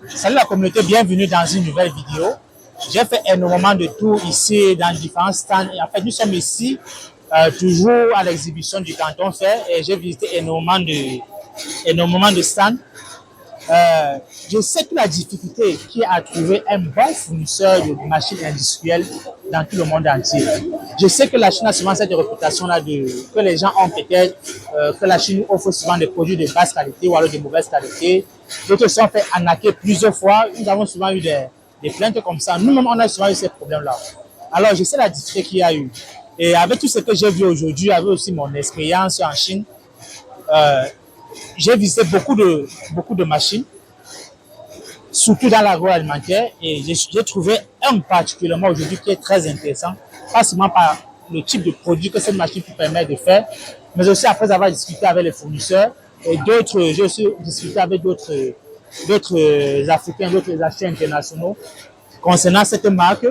Salut la communauté, bienvenue dans une nouvelle vidéo. J'ai fait énormément de tours ici dans différents stands. Et en fait, nous sommes ici toujours à l'exhibition du Canton Fer et j'ai visité énormément de stands. Je sais que la difficulté qui est à trouver un bon fournisseur de machines industrielles dans tout le monde entier. Je sais que la Chine a souvent cette réputation-là que les gens ont peut-être, que la Chine offre souvent des produits de basse qualité ou alors de mauvaise qualité. D'autres se sont fait arnaquer plusieurs fois. Nous avons souvent eu des plaintes comme ça. Nous-mêmes, on a souvent eu ces problèmes-là. Alors, je sais la difficulté qu'il y a eu. Et avec tout ce que j'ai vu aujourd'hui, avec aussi mon expérience en Chine, j'ai visité beaucoup de machines, surtout dans l'agroalimentaire, et j'ai trouvé un particulièrement aujourd'hui qui est très intéressant, pas seulement par le type de produit que cette machine vous permet de faire, mais aussi après avoir discuté avec les fournisseurs et d'autres, j'ai aussi discuté avec d'autres Africains, d'autres acheteurs internationaux concernant cette marque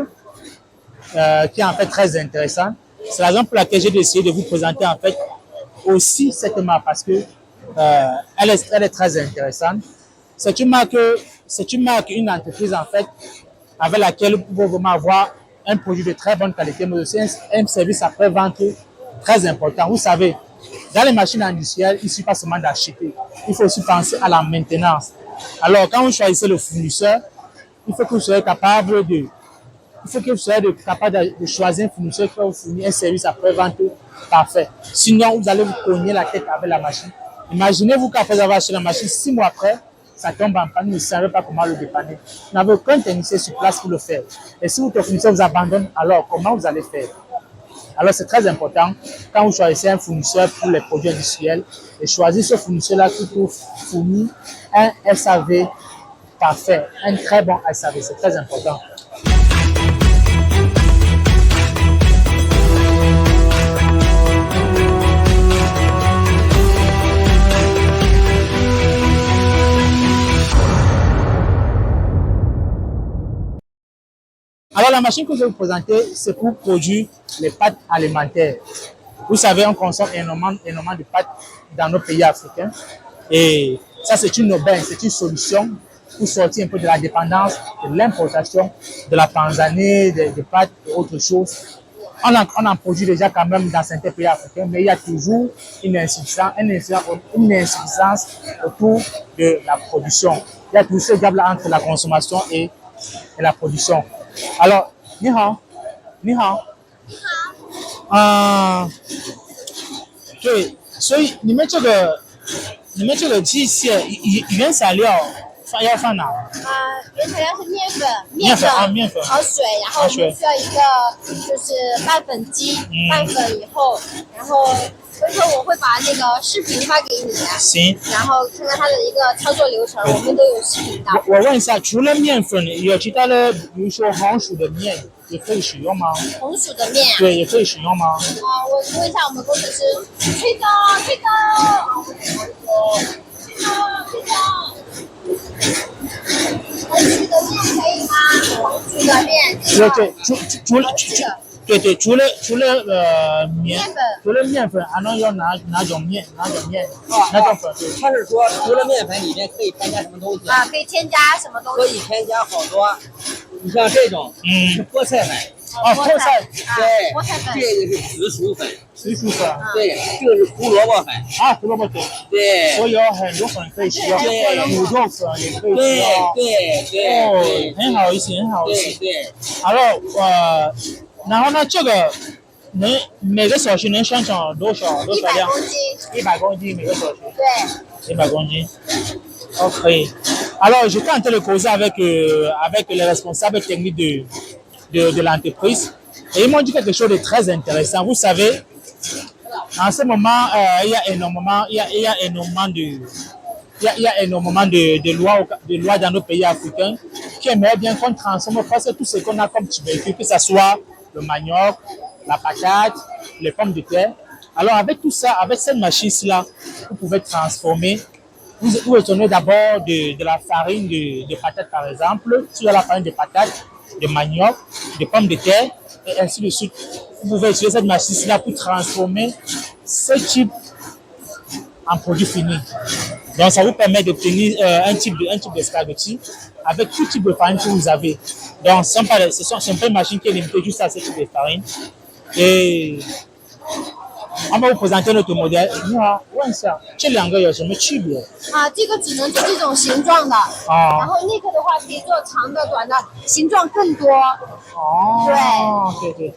qui est en fait très intéressante. C'est la raison pour laquelle j'ai décidé de vous présenter en fait aussi cette marque parce que elle est très intéressante. C'est une marque, une entreprise en fait avec laquelle vous pouvez vraiment avoir un produit de très bonne qualité, mais aussi un service après-vente très important. Vous savez, dans les machines industrielles, il ne suffit pas seulement d'acheter, il faut aussi penser à la maintenance. Alors, quand vous choisissez le fournisseur, il faut que vous soyez capable de choisir un fournisseur qui va vous fournir un service après-vente parfait. Sinon, vous allez vous cogner la tête avec la machine. Imaginez-vous qu'après avoir acheté la machine, 6 mois après, ça tombe en panne, vous ne savez pas comment le dépanner. Vous n'avez aucun technicien sur place pour le faire. Et si votre fournisseur vous abandonne, alors comment vous allez faire? Alors c'est très important, quand vous choisissez un fournisseur pour les produits industriels, et choisir ce fournisseur-là qui vous fournit un SAV parfait, un très bon SAV, c'est très important. Alors, la machine que je vais vous présenter, c'est pour produire les pâtes alimentaires. Vous savez, on consomme énormément de pâtes dans nos pays africains. Et ça, c'est une aubaine, c'est une solution pour sortir un peu de la dépendance de l'importation de la Tanzanie, des pâtes et autres choses. On en produit déjà quand même dans certains pays africains, mais il y a toujours une insuffisance autour de la production. Il y a toujours ce gap-là entre la consommation et la production. Alors, ni hao.对，所以你们这个机械原材料要放哪？原材料是面粉和水，然后我们需要一个就是拌粉机，拌粉以后，然后所以说我会把那个视频发给你，行，然后看看它的一个操作流程，我们都有视频的。我问一下，除了面粉，有其他的，比如说红薯的面也可以使用吗？红薯的面，对，也可以使用吗？我问一下我们工程师，吹的。红薯的面可以吗？红薯的面，对，除了面粉，还能用哪种面？哪种粉？他是说除了面粉里面可以添加什么东西？可以添加什么东西？可以添加好多，你像这种是菠菜粉。菠菜，对，菠菜粉，这个是紫薯粉，对，这个是胡萝卜粉，胡萝卜粉，对，所以有很多粉可以使用，土豆粉也可以使用，对，很好意思。对。然后呢，这个每个小时能生产多少量？100公斤每个小时。对，100公斤。OK. Alors, j'étais en train de causer avec les responsables techniques de l'entreprise et ils m'ont dit quelque chose de très intéressant. Vous savez, en ce moment, il y a énormément de lois dans nos pays africains qui aimeraient bien qu'on transforme presque tout ce qu'on a comme tubercule, que ce soit le manioc, la patate, les pommes de terre. Alors, avec tout ça, avec cette machine-là, vous pouvez transformer. Vous obtenez d'abord de la farine de patates, par exemple. Si vous avez la farine de patates, de manioc, de pommes de terre, et ainsi de suite. Vous pouvez utiliser cette machine-là pour transformer ce type en produit fini. Donc, ça vous permet d'obtenir un type de spaghetti avec tout type de farine que vous avez. Donc, c'est pas une machine qui est limitée juste à ce type de farine. Et on va vous présenter notre modèle.你好，问一下，这两个有什么区别？这个只能做这种形状的，然后那个的话可以做长的、短的，形状更多。对。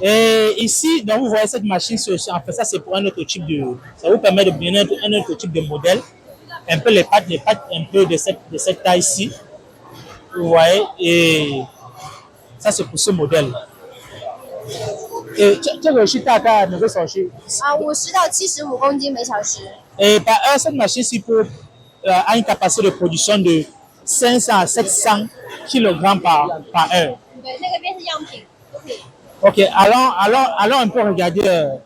Et ici, donc vous voyez cette machine, en fait, ça c'est pour un autre type de, ça vous permet de donner un autre type de modèle, un peu les pattes un peu de cette taille-ci, vous voyez, et ça c'est pour ce modèle. Et 这个是大概每个小时50到75公斤每小时。Et par heure, cette machine-ci a une capacité de production de 500 à 700 kg par heure. 对，那个边是样品，都可以。Ok, allons un peu regarder,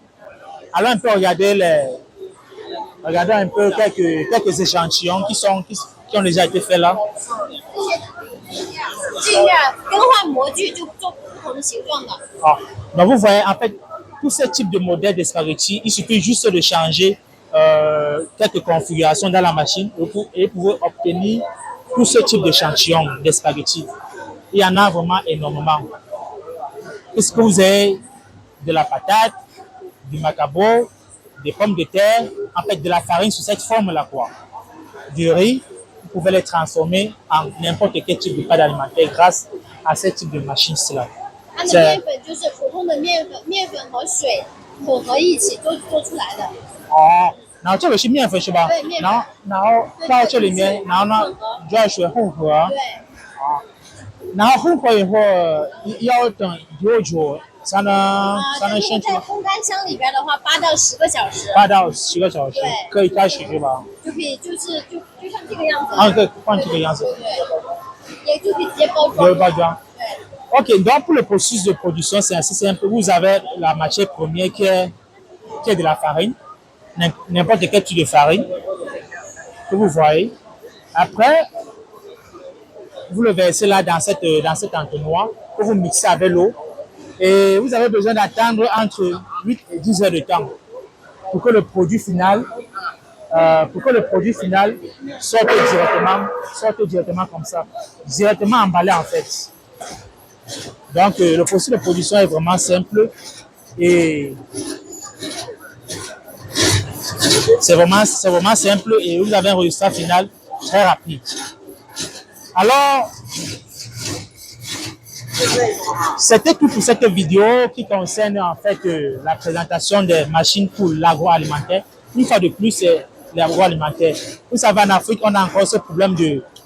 regardez un peu quelques échantillons qui ont déjà été faits là. 尽量更换模具，就做不同的形状的。Donc vous voyez, en fait, tous ces types de modèles de spaghetti, il suffit juste de changer quelques configurations dans la machine et vous pouvez obtenir tout ce type d'échantillons de spaghetti. Il y en a vraiment énormément. Est-ce que vous avez de la patate, du macabo, des pommes de terre, en fait de la farine sous cette forme-là, quoi. Du riz, vous pouvez les transformer en n'importe quel type de pâte alimentaire grâce à ce type de machine-là. 它的面粉就是普通的面粉和水混合一起做出来的。然后这个是面粉是吧？对，面粉。然后到这里面，然后呢，就要水混合。对。然后混合以后要等多久才能生出？在烘干箱里边的话，8到10个小时。8到10个小时，可以开始是吧？就可以，就像这个样子。可以换这个样子。对，也就可以直接包装。包装。Ok, donc pour le processus de production, c'est assez simple. Vous avez la matière première qui est de la farine, n'importe quel type de farine que vous voyez. Après, vous le versez là dans cet entonnoir que vous mixez avec l'eau et vous avez besoin d'attendre entre 8 et 10 heures de temps pour que le produit final sorte directement comme ça, directement emballé en fait. Donc le processus de production est vraiment simple et c'est vraiment simple et vous avez un résultat final très rapide. Alors, c'était tout pour cette vidéo qui concerne en fait la présentation des machines pour l'agroalimentaire. Une fois de plus, c'est l'agroalimentaire. Vous savez, en Afrique, on a encore ce problème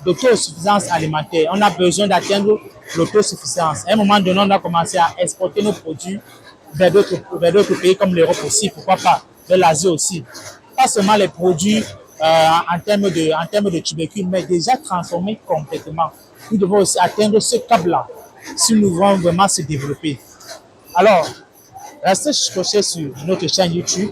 d'autosuffisance alimentaire. On a besoin d'atteindre l'autosuffisance. À un moment donné, on a commencé à exporter nos produits vers d'autres pays comme l'Europe aussi, pourquoi pas, vers l'Asie aussi. Pas seulement les produits en termes de tubercules, mais déjà transformés complètement. Nous devons aussi atteindre ce cap-là si nous voulons vraiment se développer. Alors, restez scotchés sur notre chaîne YouTube